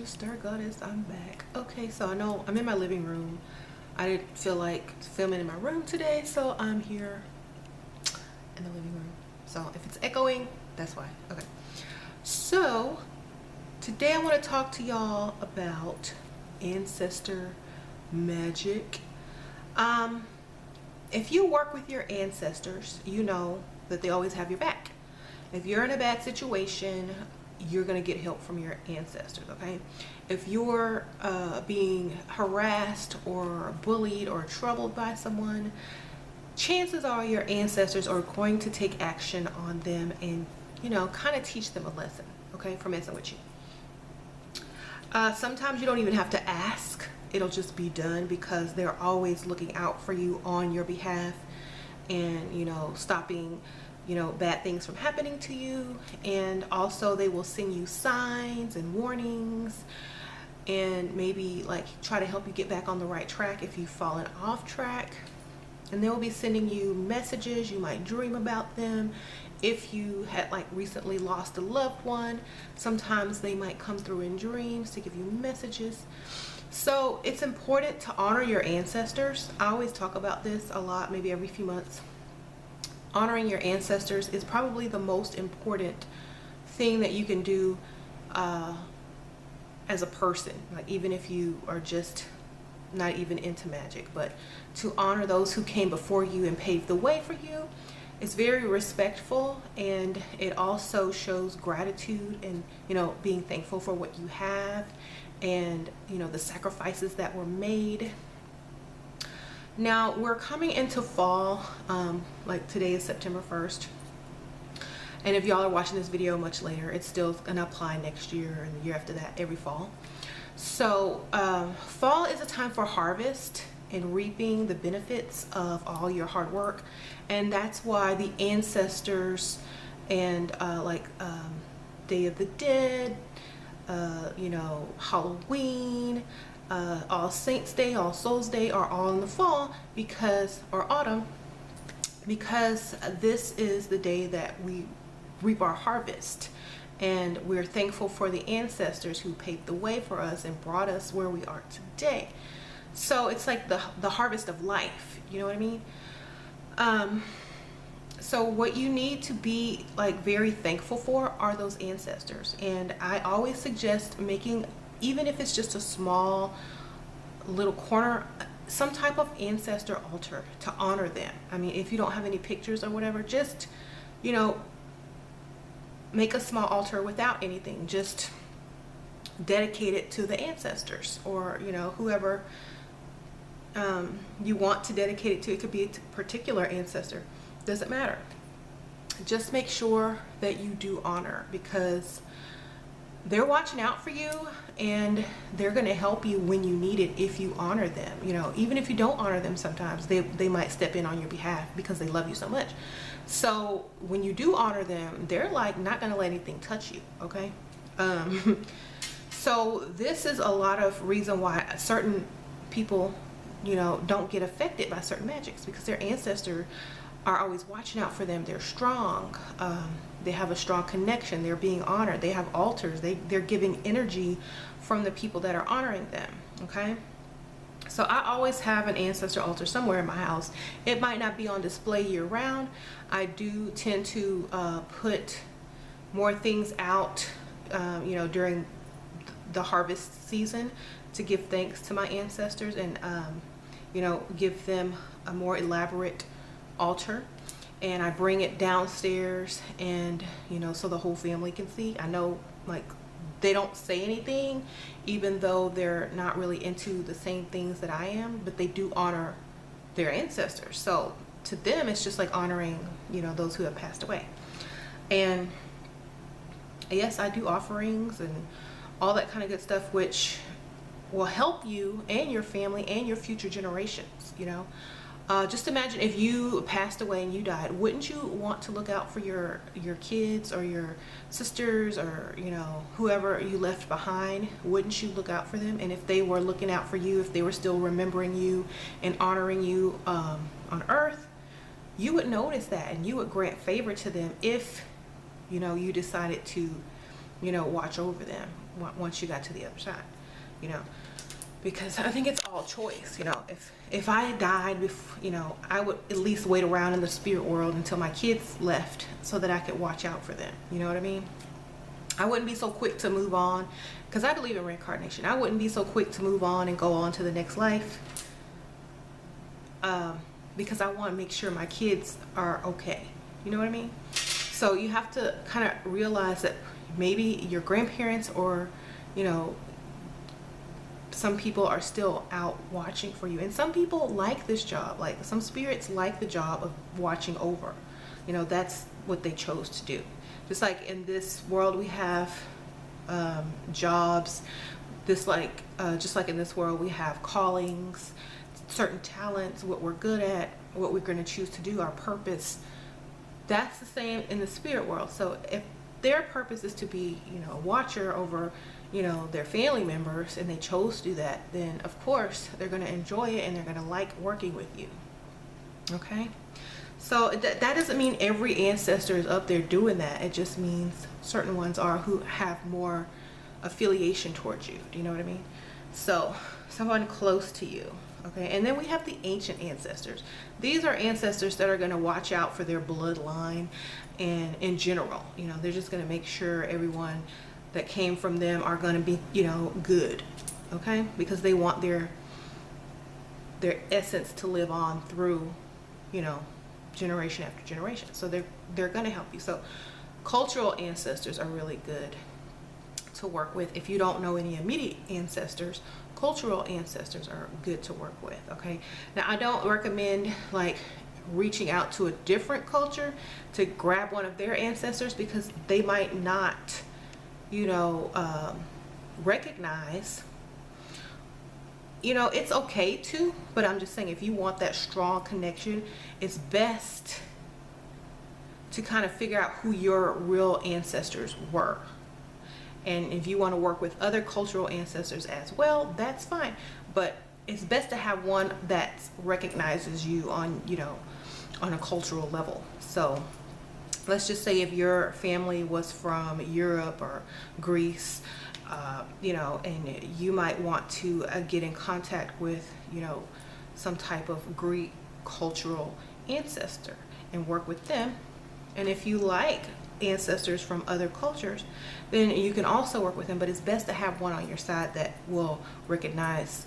Star Goddess, I'm back. Okay, so I know I'm in my living room. I didn't feel like filming in my room today, so I'm here in the living room. So if it's echoing, that's why. Okay. So today I want to talk to y'all about ancestor magic. If you work with your ancestors, you know that they always have your back. If you're in a bad situation, you're going to get help from your ancestors, okay? If you're being harassed or bullied or troubled by someone, chances are your ancestors are going to take action on them and, you know, kind of teach them a lesson, okay, for messing with you. Sometimes you don't even have to ask. It'll just be done because they're always looking out for you on your behalf and, you know, stopping, you know, bad things from happening to you. And also they will send you signs and warnings and maybe like try to help you get back on the right track if you've fallen off track. And they will be sending you messages. You might dream about them. If you had like recently lost a loved one, sometimes they might come through in dreams to give you messages. So it's important to honor your ancestors. I always talk about this a lot, maybe every few months. Honoring your ancestors is probably the most important thing that you can do as a person, like even if you are just not even into magic, but to honor those who came before you and paved the way for you. It's very respectful, and it also shows gratitude and, you know, being thankful for what you have and, you know, the sacrifices that were made. Now we're coming into fall, like today is September 1st. And if y'all are watching this video much later, it's still gonna apply next year and the year after that, every fall. So fall is a time for harvest and reaping the benefits of all your hard work. And that's why the ancestors and Day of the Dead, you know, Halloween, All Saints Day, All Souls Day are all in the fall because, or autumn, because this is the day that we reap our harvest. And we're thankful for the ancestors who paved the way for us and brought us where we are today. So it's like the harvest of life, you know what I mean? So what you need to be like very thankful for are those ancestors. And I always suggest making, even if it's just a small little corner, some type of ancestor altar to honor them. I mean, if you don't have any pictures or whatever, just, you know, make a small altar without anything, just dedicate it to the ancestors, or, you know, whoever you want to dedicate it to. It could be a particular ancestor, doesn't matter. Just make sure that you do honor, because they're watching out for you and they're going to help you when you need it if you honor them. You know, even if you don't honor them, sometimes they might step in on your behalf because they love you so much. So when you do honor them, they're like not going to let anything touch you, okay? So this is a lot of reason why certain people, you know, don't get affected by certain magics, because their ancestors are always watching out for them. They're strong. They have a strong connection. They're being honored. They have altars. They're giving energy from the people that are honoring them, okay? So I always have an ancestor altar somewhere in my house. It might not be on display year round. I do tend to put more things out, you know, during the harvest season to give thanks to my ancestors and, you know, give them a more elaborate altar. And I bring it downstairs and, you know, so the whole family can see. I know, like, they don't say anything, even though they're not really into the same things that I am, but they do honor their ancestors. So to them, it's just like honoring, you know, those who have passed away. And yes, I do offerings and all that kind of good stuff, which will help you and your family and your future generations, you know. Just imagine if you passed away and you died, wouldn't you want to look out for your kids or your sisters or, you know, whoever you left behind? Wouldn't you look out for them? And if they were looking out for you, if they were still remembering you and honoring you on earth, you would notice that and you would grant favor to them if, you know, you decided to watch over them once you got to the other side, because I think it's all choice. If I died before, I would at least wait around in the spirit world until my kids left so that I could watch out for them. You know what I mean? I wouldn't be so quick to move on, because I believe in reincarnation. I wouldn't be so quick to move on and go on to the next life, because I want to make sure my kids are okay. You know what I mean? So you have to kind of realize that maybe your grandparents or, some people are still out watching for you. And some people like this job. Like, some spirits like the job of watching over. That's what they chose to do. Just like in this world we have jobs. Just like in this world we have callings, certain talents, what we're good at, what we're going to choose to do, our purpose. That's the same in the spirit world. So if their purpose is to be, a watcher over, their family members, and they chose to do that, then of course they're going to enjoy it and they're going to like working with you. Okay? So that doesn't mean every ancestor is up there doing that. It just means certain ones are who have more affiliation towards you. Do you know what I mean? So someone close to you. Okay, and then we have the ancient ancestors. These are ancestors that are going to watch out for their bloodline, and in general, they're just going to make sure everyone that came from them are going to be, good. Okay, because they want their essence to live on through, generation after generation. So they're going to help you. So cultural ancestors are really good to work with. If you don't know any immediate ancestors, cultural ancestors are good to work with. Okay, now I don't recommend like reaching out to a different culture to grab one of their ancestors, because they might not recognize. It's okay to, but I'm just saying, if you want that strong connection, it's best to kind of figure out who your real ancestors were. And if you want to work with other cultural ancestors as well, that's fine. But it's best to have one that recognizes you on, on a cultural level. So let's just say if your family was from Europe or Greece, and you might want to get in contact with, some type of Greek cultural ancestor and work with them. And if you like ancestors from other cultures, then you can also work with them. But it's best to have one on your side that will recognize,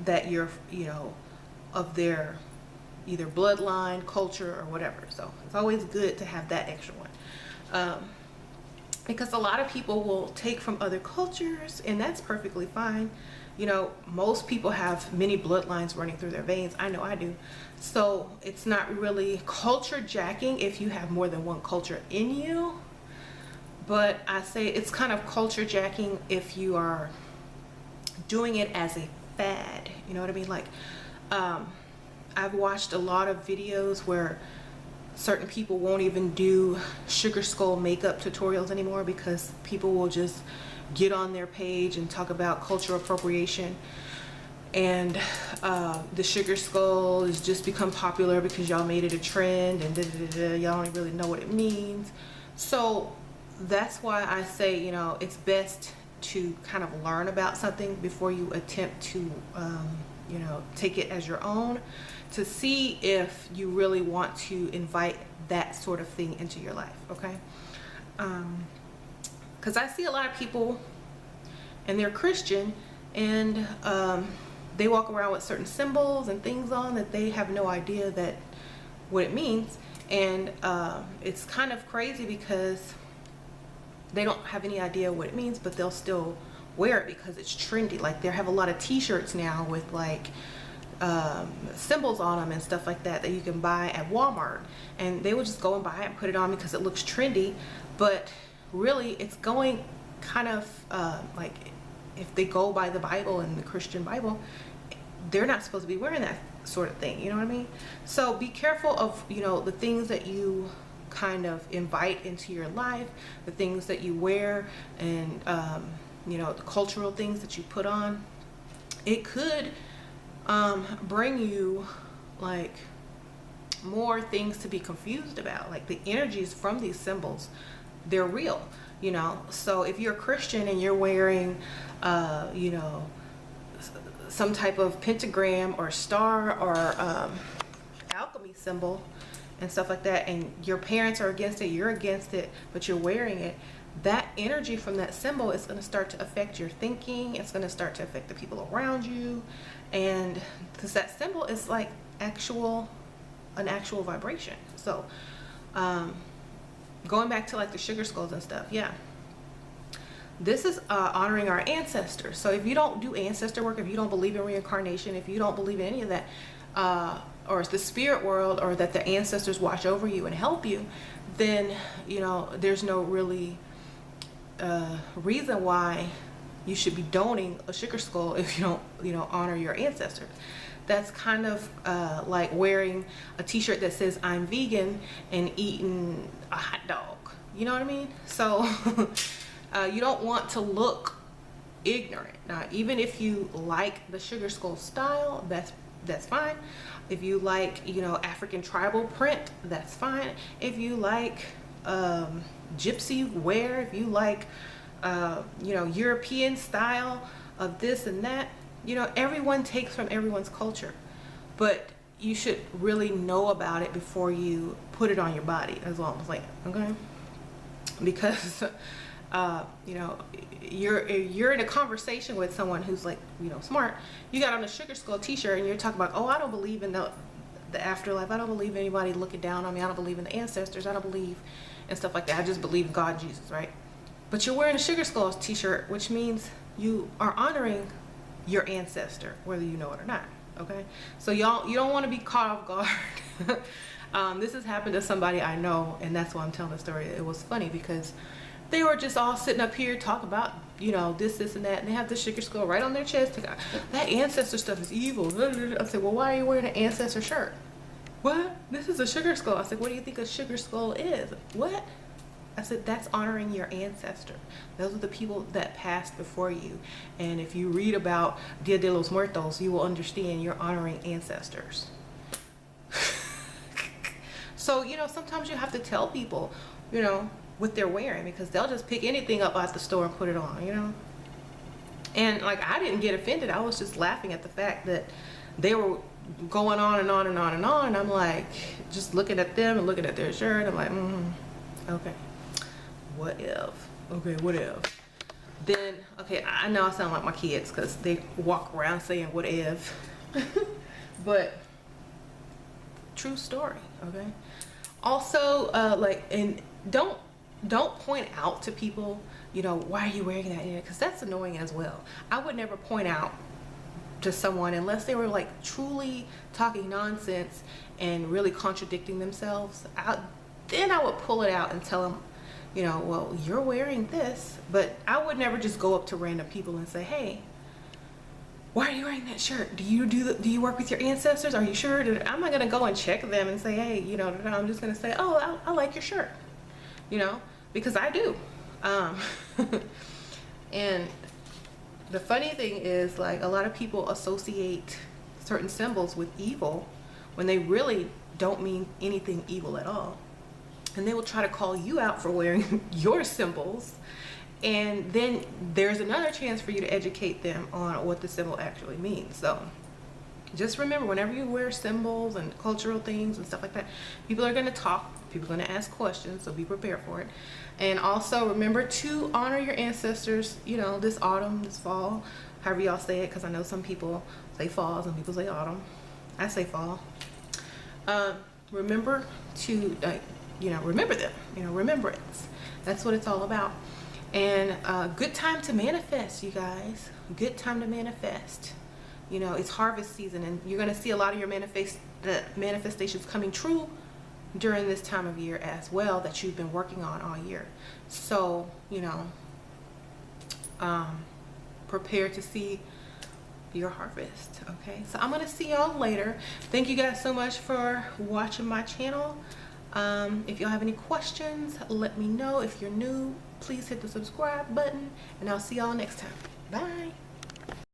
that you're, of their either bloodline, culture, or whatever. So it's always good to have that extra one. Because a lot of people will take from other cultures, and that's perfectly fine. Most people have many bloodlines running through their veins. I know I do. So it's not really culture jacking if you have more than one culture in you. But I say it's kind of culture jacking if you are doing it as a fad. You know what I mean? Like, I've watched a lot of videos where certain people won't even do sugar skull makeup tutorials anymore, because people will just get on their page and talk about cultural appropriation, and the sugar skull has just become popular because y'all made it a trend, and y'all don't really know what it means. So that's why I say, it's best to kind of learn about something before you attempt to take it as your own, to see if you really want to invite that sort of thing into your life. Okay, because I see a lot of people, and they're Christian, and they walk around with certain symbols and things on that they have no idea that what it means. And it's kind of crazy because they don't have any idea what it means, but they'll still wear it because it's trendy. Like, they have a lot of t-shirts now with like symbols on them and stuff like that that you can buy at Walmart, and they will just go and buy it and put it on because it looks trendy. But really, it's going kind of like, if they go by the Bible and the Christian Bible, they're not supposed to be wearing that sort of thing. You know what I mean? So be careful of, the things that you kind of invite into your life, the things that you wear, and the cultural things that you put on. It could bring you like more things to be confused about. Like, the energies from these symbols they're real, you know. So if you're a Christian and you're wearing, you know, some type of pentagram or star or alchemy symbol and stuff like that, and your parents are against it, you're against it, but you're wearing it, that energy from that symbol is going to start to affect your thinking. It's going to start to affect the people around you. And because that symbol is like an actual vibration. So going back to like the sugar skulls and stuff, yeah, this is honoring our ancestors. So if you don't do ancestor work, if you don't believe in reincarnation, if you don't believe in any of that, or the spirit world, or that the ancestors watch over you and help you, then, you know, there's no really reason why you should be donating a sugar skull if you don't, you know, honor your ancestors. That's kind of like wearing a t-shirt that says I'm vegan and eating a hot dog. You know what I mean? So you don't want to look ignorant. Now, even if you like the sugar skull style, that's fine. If you like, you know, African tribal print, that's fine. If you like gypsy wear, if you like you know, European style of this and that, you know, everyone takes from everyone's culture, but you should really know about it before you put it on your body, as long as, like, okay, because you know, you're in a conversation with someone who's, like, you know, smart. You got on a sugar skull t-shirt and you're talking about, oh, I don't believe in the afterlife, I don't believe anybody looking down on me, I don't believe in the ancestors, I don't believe and stuff like that, I just believe in God, Jesus, right? But you're wearing a sugar skull t-shirt, which means you are honoring your ancestor, whether you know it or not. Okay, so y'all, you don't want to be caught off guard. This has happened to somebody I know, and that's why I'm telling the story. It was funny because they were just all sitting up here talking about, you know, this and that, and they have the sugar skull right on their chest. That ancestor stuff is evil. I said, well, why are you wearing an ancestor shirt? What? This is a sugar skull. I said, what do you think a sugar skull is? What? I said, that's honoring your ancestor. Those are the people that passed before you. And if you read about Dia de los Muertos, you will understand you're honoring ancestors. So, you know, sometimes you have to tell people, you know, what they're wearing, because they'll just pick anything up out the store and put it on, you know. And like, I didn't get offended. I was just laughing at the fact that they were going on and on and on and on. And I'm like, just looking at them and looking at their shirt. I'm like, okay. What if? Okay, what if? Then, okay, I know I sound like my kids because they walk around saying what if. But true story, okay? Also, like, and don't point out to people, you know, why are you wearing that? Because that's annoying as well. I would never point out to someone unless they were like truly talking nonsense and really contradicting themselves. Then I would pull it out and tell them, you know, well, you're wearing this. But I would never just go up to random people and say, hey, why are you wearing that shirt? Do you work with your ancestors? Are you sure? I'm not gonna go and check them and say, hey, you know, I'm just gonna say, oh, I like your shirt, you know, because I do. And the funny thing is, like, a lot of people associate certain symbols with evil when they really don't mean anything evil at all. And they will try to call you out for wearing your symbols, and then there's another chance for you to educate them on what the symbol actually means. So just remember, whenever you wear symbols and cultural things and stuff like that, people are going to talk, people are going to ask questions, so be prepared for it. And also remember to honor your ancestors, you know, this autumn, this fall, however y'all say it, because I know some people say fall, some people say autumn. I say fall. Remember to you know, remember them, you know, remembrance. That's what it's all about. And good time to manifest, you guys. Good time to manifest. You know, it's harvest season, and you're going to see a lot of your manifestations coming true during this time of year as well, that you've been working on all year. So, you know, prepare to see your harvest. Okay, so I'm going to see y'all later. Thank you guys so much for watching my channel. If y'all have any questions, let me know. If you're new, please hit the subscribe button, and I'll see y'all next time. Bye.